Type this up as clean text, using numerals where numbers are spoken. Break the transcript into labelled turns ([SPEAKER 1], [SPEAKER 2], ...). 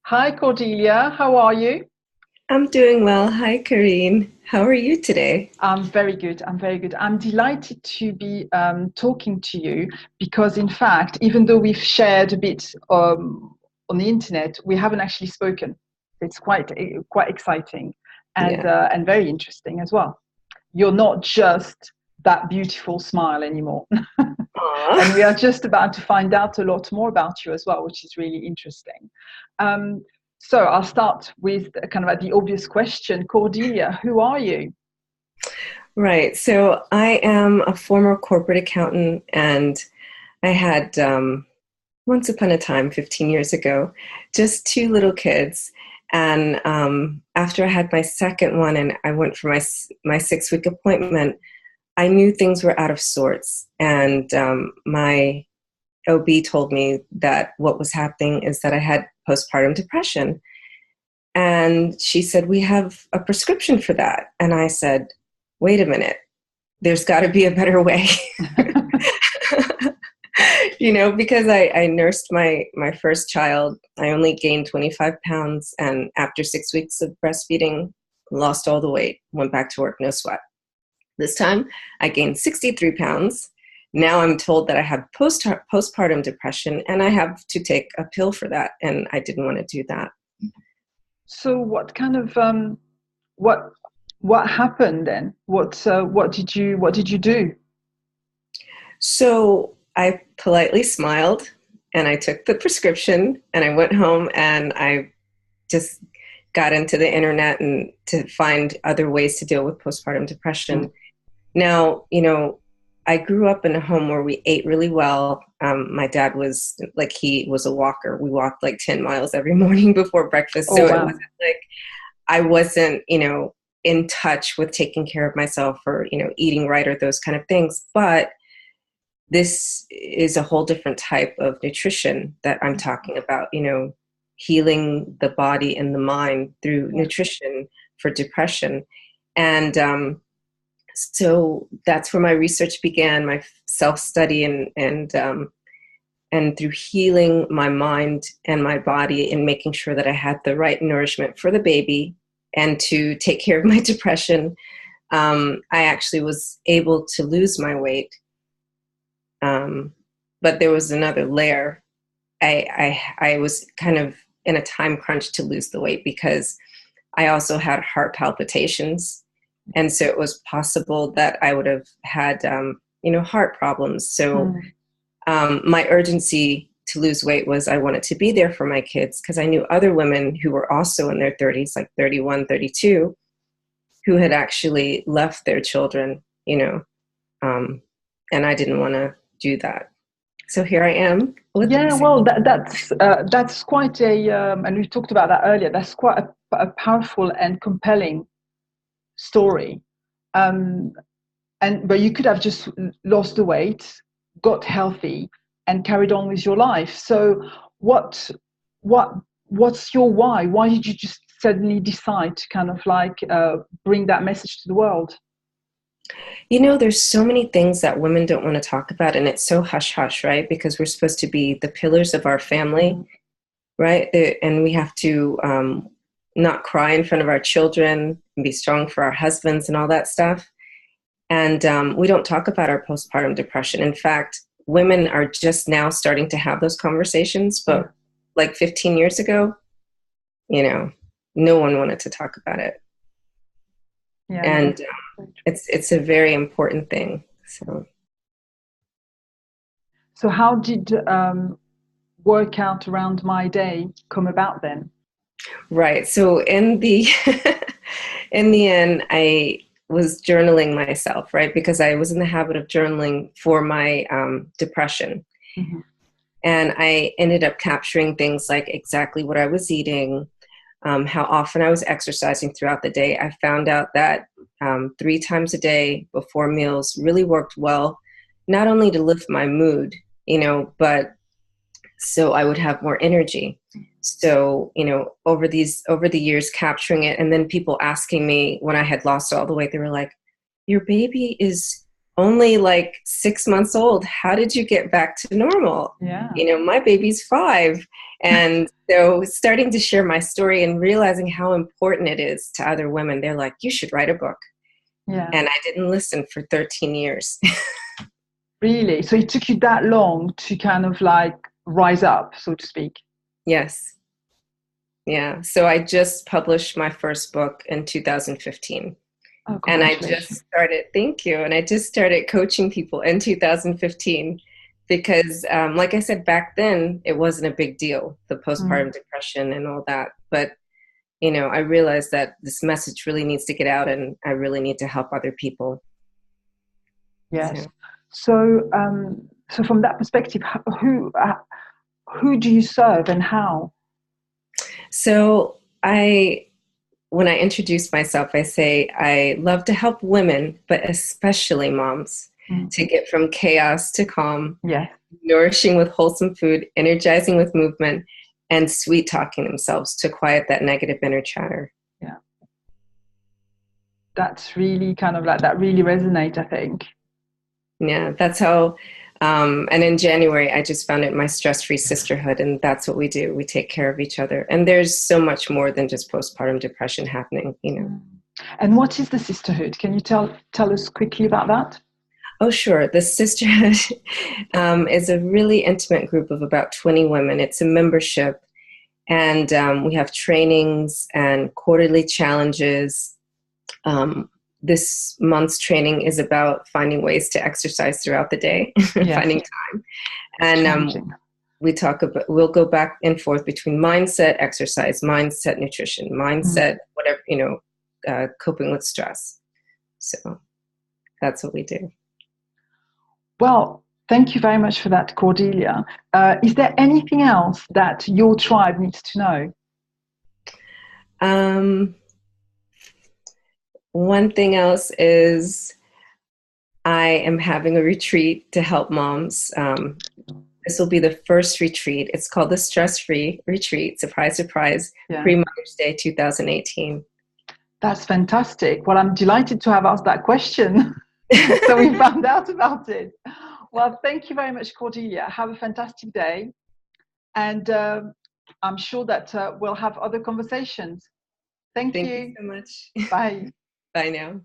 [SPEAKER 1] Hi, Cordelia. How are you?
[SPEAKER 2] I'm doing well. Hi, Karine. How are you today?
[SPEAKER 1] I'm very good. I'm very good. I'm delighted to be talking to you because, in fact, even though we've shared a bit on the internet, we haven't actually spoken. It's quite exciting
[SPEAKER 2] Yeah.
[SPEAKER 1] and very interesting as well. You're not just that beautiful smile anymore, and we
[SPEAKER 2] Aw.
[SPEAKER 1] are just about to find out a lot more about you as well, which is really interesting. Um, so I'll start with kind of like the obvious question. Cordelia, who are you?
[SPEAKER 2] Right. So I am a former corporate accountant, and I had once upon a time, 15 years ago, just two little kids. And after I had my second one, and I went for my 6 week appointment, I knew things were out of sorts, and my OB told me that what was happening is that I had postpartum depression. And she said, "We have a prescription for that." And I said, "Wait a minute, there's got to be a better way." Because I nursed my first child. I only gained 25 pounds. And after 6 weeks of breastfeeding, lost all the weight, went back to work, no sweat. This time, I gained 63 pounds. Now I'm told that I have postpartum depression and I have to take a pill for that. And I didn't want to do that.
[SPEAKER 1] So what kind of what what happened then? What did you do?
[SPEAKER 2] So I politely smiled and I took the prescription and I went home and I just got into the internet and to find other ways to deal with postpartum depression. Now, I grew up in a home where we ate really well. My dad was like, he was a walker. We walked like 10 miles every morning before breakfast.
[SPEAKER 1] Oh
[SPEAKER 2] So it
[SPEAKER 1] wow.
[SPEAKER 2] wasn't like I wasn't, in touch with taking care of myself or, eating right or those kind of things. But this is a whole different type of nutrition that I'm talking about, healing the body and the mind through
[SPEAKER 1] Yeah.
[SPEAKER 2] nutrition for depression. And so that's where my research began, my self-study and through healing my mind and my body and making sure that I had the right nourishment for the baby and to take care of my depression, I actually was able to lose my weight. But there was another layer. I was kind of in a time crunch to lose the weight because I also had heart palpitations. And so it was possible that I would have had, heart problems. So
[SPEAKER 1] Mm.
[SPEAKER 2] my urgency to lose weight was I wanted to be there for my kids because I knew other women who were also in their 30s, like 31, 32, who had actually left their children, um, and I didn't want to do that. So here I am with
[SPEAKER 1] Yeah, well, that's quite and we talked about that earlier. That's quite a powerful and compelling story. Um, but you could have just lost the weight, got healthy, and carried on with your life. So, what what what's your why? Why did you just suddenly decide to kind of like bring that message to the world?
[SPEAKER 2] there's so many things that women don't want to talk about, and it's so hush hush, right? Because we're supposed to be the pillars of our family,
[SPEAKER 1] Mm.
[SPEAKER 2] right? And we have to not cry in front of our children and be strong for our husbands and all that stuff. And we don't talk about our postpartum depression. In fact, women are just now starting to have those conversations,
[SPEAKER 1] Yeah,
[SPEAKER 2] but like 15 years ago, you know, no one wanted to talk about it.
[SPEAKER 1] yeah, no,
[SPEAKER 2] And
[SPEAKER 1] that's very true.
[SPEAKER 2] it's a very important thing. So
[SPEAKER 1] So, how did work out around my day come about then?
[SPEAKER 2] right. So in the in the end, I was journaling myself, right? Because I was in the habit of journaling for my depression.
[SPEAKER 1] Hmm.
[SPEAKER 2] And I ended up capturing things like exactly what I was eating, how often I was exercising throughout the day. I found out that 3 times a day before meals really worked well, not only to lift my mood, but so I would have more energy. So, over the years capturing it, and then people asking me when I had lost all the weight, they were like, "Your baby is only like 6 months old. How did you get back to normal?
[SPEAKER 1] Yeah.
[SPEAKER 2] My baby's 5. And so starting to share my story and realizing how important it is to other women, they're like, you should write a book.
[SPEAKER 1] Yeah.
[SPEAKER 2] And I didn't listen for 13 years.
[SPEAKER 1] Really? So it took you that long to kind of like rise up, so to speak?
[SPEAKER 2] Yes. Yeah. So I just published my first book in 2015.
[SPEAKER 1] Oh,
[SPEAKER 2] And I
[SPEAKER 1] congratulations.
[SPEAKER 2] just started, thank you. And I just started coaching people in 2015 because, like I said, back then, it wasn't a big deal, the postpartum depression and all that. But, I realized that this message really needs to get out and I really need to help other people.
[SPEAKER 1] Yes. So, so from that perspective, who do you serve and how?
[SPEAKER 2] So when I introduce myself, I say I love to help women, but especially moms, to get from chaos to calm, nourishing with wholesome food, energizing with movement, and sweet talking themselves to quiet that negative inner chatter.
[SPEAKER 1] Yeah. That's really kind of like, that really resonates, I think.
[SPEAKER 2] Yeah, that's how, and in January, I just founded my Stress-Free Sisterhood, and that's what we do. We take care of each other. And there's so much more than just postpartum depression happening,
[SPEAKER 1] And what is the sisterhood? Can you tell us quickly about that?
[SPEAKER 2] Oh, sure. The Sisterhood is a really intimate group of about 20 women. It's a membership, and we have trainings and quarterly challenges. This month's training is about finding ways to exercise throughout the day, finding time. And we'll go back and forth between mindset, exercise, mindset, nutrition, mindset, whatever, coping with stress. So that's what we do.
[SPEAKER 1] Well, thank you very much for that, Cordelia. Is there anything else that your tribe needs to know?
[SPEAKER 2] One thing else is I am having a retreat to help moms. This will be the first retreat. It's called the Stress-Free Retreat. Surprise, surprise. Pre-Mother's Day 2018.
[SPEAKER 1] That's fantastic. Well, I'm delighted to have asked that question. So we found out about it. Well, thank you very much, Cordelia. Have a fantastic day. And I'm sure that we'll have other conversations. Thank you.
[SPEAKER 2] Thank you so much.
[SPEAKER 1] Bye.
[SPEAKER 2] Bye now.